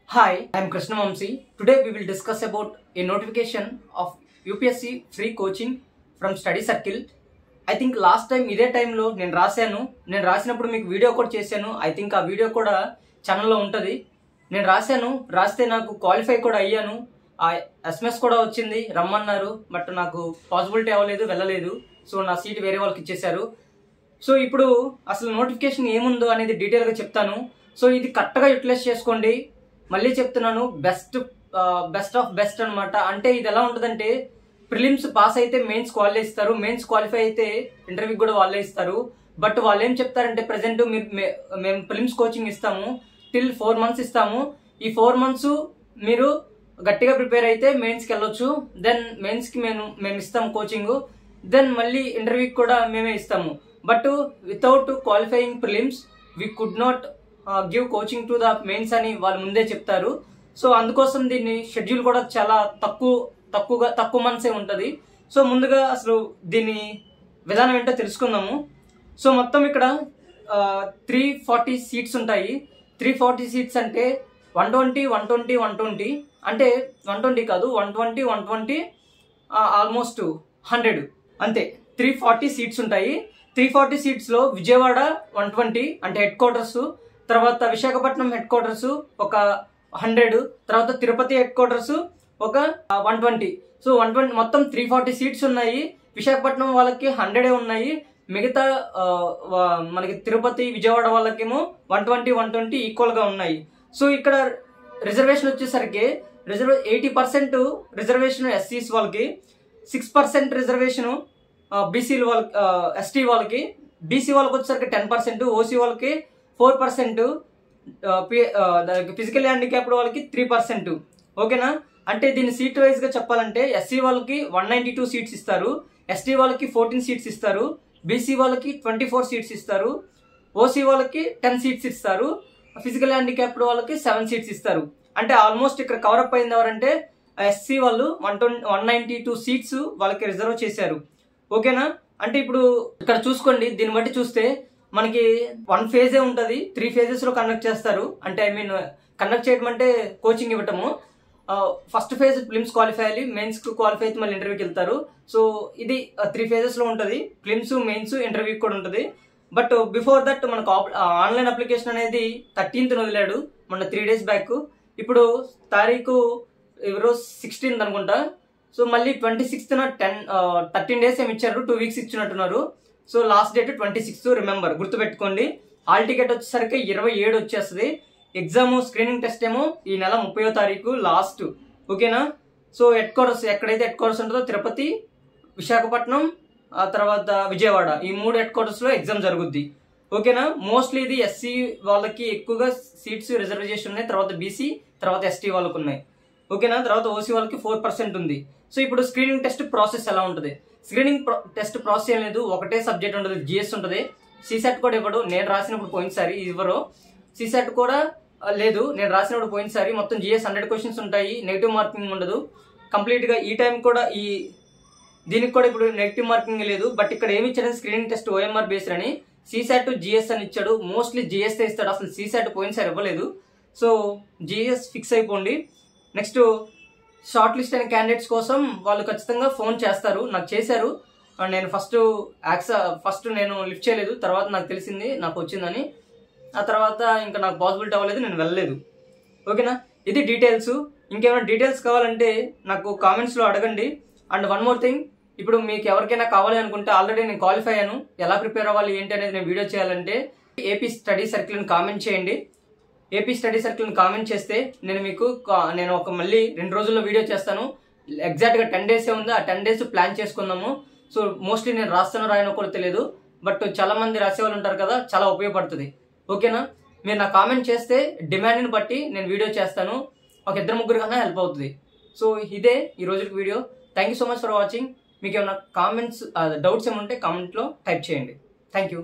Hi, I am Krishna Vamsi. Today we will discuss about a notification of UPSC free coaching from Study Circle. I think last time ఇదే టైంలో నేను రాసినప్పుడు మీకు video కూడా చేశాను. I think ఆ video కూడా ఛానల్లో ఉంటుంది. నేను రాస్తే నాకు క్వాలిఫై కూడా అయ్యాను. ఆ ఎస్ఎంఎస్ కూడా వచ్చింది, రమ్మన్నారు. బట్ నాకు పాసిబిలిటీ అవ్వలేదు, వెళ్ళలేదు. సో నా సీట్ వేరే వాళ్ళకి ఇచ్చేశారు. సో ఇప్పుడు అసలు నోటిఫికేషన్ ఏముందో అనేది డీటెయిల్గా చెప్తాను. సో ఇది కరెక్ట్గా యూటిలైజ్ చేసుకోండి. మళ్ళీ చెప్తున్నాను, బెస్ట్ ఆఫ్ బెస్ట్ అనమాట. అంటే ఇది ఎలా ఉంటుందంటే, ప్రిలిమ్స్ పాస్ అయితే మెయిన్స్ వాళ్ళే ఇస్తారు, మెయిన్స్ క్వాలిఫై అయితే ఇంటర్వ్యూకి కూడా వాళ్ళే ఇస్తారు. బట్ వాళ్ళు ఏం చెప్తారంటే, ప్రజెంట్ మేము ప్రిలిమ్స్ కోచింగ్ ఇస్తాము, టిల్ 4 months ఇస్తాము. ఈ 4 months మీరు గట్టిగా ప్రిపేర్ అయితే మెయిన్స్కి వెళ్ళొచ్చు. దెన్ మెయిన్స్కి మేము ఇస్తాం కోచింగ్. దెన్ మళ్ళీ ఇంటర్వ్యూకి కూడా మేమే ఇస్తాము. But without qualifying prelims we could not give coaching to the mains అని వాళ్ళు ముందే చెప్తారు. సో అందుకోసం దీన్ని షెడ్యూల్ కూడా చాలా తక్కువ మంత్సే ఉంటుంది. సో ముందుగా అసలు దీని విధానం ఏంటో తెలుసుకుందాము. సో మొత్తం ఇక్కడ 340 సీట్స్ ఉంటాయి. 340 సీట్స్ అంటే 120 120 120 అంటే 120 కాదు, 120 120 ఆల్మోస్ట్ 100 అంతే. 340 సీట్స్ ఉంటాయి. 340 సీట్స్లో విజయవాడ 120 అంటే హెడ్ క్వార్టర్స్, తర్వాత విశాఖపట్నం హెడ్ క్వార్టర్స్ ఒక 100, తర్వాత తిరుపతి హెడ్ క్వార్టర్స్ ఒక 120. సో 120 మొత్తం 340 సీట్స్ ఉన్నాయి. విశాఖపట్నం వాళ్ళకి 100 ఉన్నాయి. మిగతా మనకి తిరుపతి విజయవాడ వాళ్ళకేమో 120 120 ఈక్వల్గా ఉన్నాయి. సో ఇక్కడ రిజర్వేషన్ వచ్చేసరికి 80% రిజర్వేషన్ ఎస్సీస్ వాళ్ళకి, 6% రిజర్వేషన్ బీసీలు వాళ్ళకి, ఎస్టీ వాళ్ళకి, బీసీ వాళ్ళకి వచ్చేసరికి 10%, ఓసీ వాళ్ళకి 4%, ఫిజికల్ హ్యాండిక్యాప్డ్ వాళ్ళకి 3%. ఓకేనా? అంటే దీన్ని సీట్ వైజ్గా చెప్పాలంటే ఎస్సీ వాళ్ళకి 192 సీట్స్ ఇస్తారు, ఎస్టీ వాళ్ళకి 14 సీట్స్ ఇస్తారు, బీసీ వాళ్ళకి 24 సీట్స్ ఇస్తారు, ఓసీ వాళ్ళకి 10 సీట్స్ ఇస్తారు, ఫిజికల్ హ్యాండిక్యాప్డ్ వాళ్ళకి 7 సీట్స్ ఇస్తారు. అంటే ఆల్మోస్ట్ ఇక్కడ కవరప్ అయింది ఎవరంటే ఎస్సీ వాళ్ళు 192 సీట్స్ వాళ్ళకి రిజర్వ్ చేశారు. ఓకేనా? అంటే ఇప్పుడు ఇక్కడ చూసుకోండి, దీన్ని బట్టి చూస్తే మనకి 1 ఫేజే ఉంటుంది, 3 phases కండక్ట్ చేస్తారు. అంటే కండక్ట్ చేయడం అంటే కోచింగ్ ఇవ్వటము. ఫస్ట్ ఫేజ్ ప్రిలిమ్స్ క్వాలిఫై అయ్యి, మెయిన్స్ క్వాలిఫై అయితే మళ్ళీ ఇంటర్వ్యూకి వెళ్తారు. సో ఇది 3 phases ఉంటుంది. ప్రిలిమ్స్, మెయిన్స్, ఇంటర్వ్యూకి కూడా ఉంటుంది. బట్ బిఫోర్ దట్ మనకు ఆన్లైన్ అప్లికేషన్ అనేది 13th వదిలాడు, మొన్న 3 days బ్యాక్. ఇప్పుడు తారీఖు ఈరోజు 16th అనుకుంటా. సో మళ్ళీ 26th 13 days ఏమి ఇచ్చారు, 2 weeks ఇచ్చినట్టున్నారు. So last date 26th, remember, గుర్తుపెట్టుకోండి. హాల్ టికెట్ వచ్చేసరికి 27 వచ్చేస్తుంది. ఎగ్జామ్ స్క్రీనింగ్ టెస్ట్ ఏమో ఈ నెల 30వ తారీఖు లాస్ట్. ఓకేనా? సో హెడ్ క్వార్టర్స్ ఎక్కడైతే హెడ్ క్వార్టర్స్ ఉంటుందో తిరుపతి, విశాఖపట్నం, ఆ తర్వాత విజయవాడ, ఈ 3 హెడ్ క్వార్టర్స్లో ఎగ్జామ్ జరుగుద్ది. ఓకేనా? మోస్ట్లీ ఇది ఎస్సీ వాళ్ళకి ఎక్కువగా సీట్స్ రిజర్వేషన్ ఉన్నాయి, తర్వాత బీసీ, తర్వాత ఎస్టీ వాళ్ళకు ఉన్నాయి. ఓకేనా? తర్వాత ఓసీ వాళ్ళకి 4% ఉంది. సో ఇప్పుడు స్క్రీనింగ్ టెస్ట్ ప్రాసెస్ ఎలా ఉంటుంది? స్క్రీనింగ్ టెస్ట్ ప్రాసెస్ ఏం లేదు, ఒకటే సబ్జెక్ట్ ఉంటుంది, జిఎస్ ఉంటుంది. సీసెట్ కూడా ఇవ్వడు, నేను రాసినప్పుడు పోయినసారి ఇవ్వరు. సీసెట్ కూడా లేదు, నేను రాసినప్పుడు పోయినసారి. మొత్తం జిఎస్ 100 questions ఉంటాయి, నెగిటివ్ మార్కింగ్ ఉండదు కంప్లీట్గా. ఈ టైం కూడా దీనికి కూడా ఇప్పుడు నెగిటివ్ మార్కింగ్ లేదు. బట్ ఇక్కడ ఏమి ఇచ్చాడు, స్క్రీనింగ్ టెస్ట్ ఓఎంఆర్ బేస్డ్ అని, సీసెట్ జిఎస్ అని ఇచ్చాడు. మోస్ట్లీ జిఎస్ ఇస్తాడు, అసలు సీసెట్ పోయినసారి ఇవ్వలేదు. సో జిఎస్ ఫిక్స్ అయిపోండి. నెక్స్ట్ షార్ట్ లిస్ట్ అయిన క్యాండిడేట్స్ కోసం వాళ్ళు ఖచ్చితంగా ఫోన్ చేస్తారు. నాకు చేశారు, నేను ఫస్ట్ నేను లిఫ్ట్ చేయలేదు, తర్వాత నాకు తెలిసింది నాకు వచ్చిందని. ఆ తర్వాత ఇంకా నాకు పాసిబిలిటీ అవ్వలేదు, నేను వెళ్ళలేదు. ఓకేనా? ఇది డీటెయిల్స్. ఇంకేమైనా డీటెయిల్స్ కావాలంటే నాకు కామెంట్స్లో అడగండి. అండ్ వన్ మోర్ థింగ్, ఇప్పుడు మీకు ఎవరికైనా కావాలి అనుకుంటే, ఆల్రెడీ నేను క్వాలిఫై అయ్యాను, ఎలా ప్రిపేర్ అవ్వాలి ఏంటి అనేది నేను వీడియో చేయాలంటే ఏపీ స్టడీ సర్కిల్ని కామెంట్ చేయండి. ఏపీ స్టడీ సర్కిల్ని కామెంట్ చేస్తే నేను మళ్ళీ 2 రోజుల్లో వీడియో చేస్తాను. ఎగ్జాక్ట్గా 10 days ఉంది, ఆ 10 days ప్లాన్ చేసుకుందాము. సో మోస్ట్లీ నేను రాయనో కూడా తెలియదు, బట్ చాలా మంది రాసేవాళ్ళు ఉంటారు కదా, చాలా ఉపయోగపడుతుంది. ఓకేనా? మీరు నా కామెంట్ చేస్తే డిమాండ్ని బట్టి నేను వీడియో చేస్తాను. ఒక 2-3 కన్నా హెల్ప్ అవుతుంది. సో ఇదే ఈ రోజుకి video. Thank you so much for watching. మీకు ఏమైనా కామెంట్స్, డౌట్స్ ఏమంటే కామెంట్లో టైప్ చేయండి. Thank you.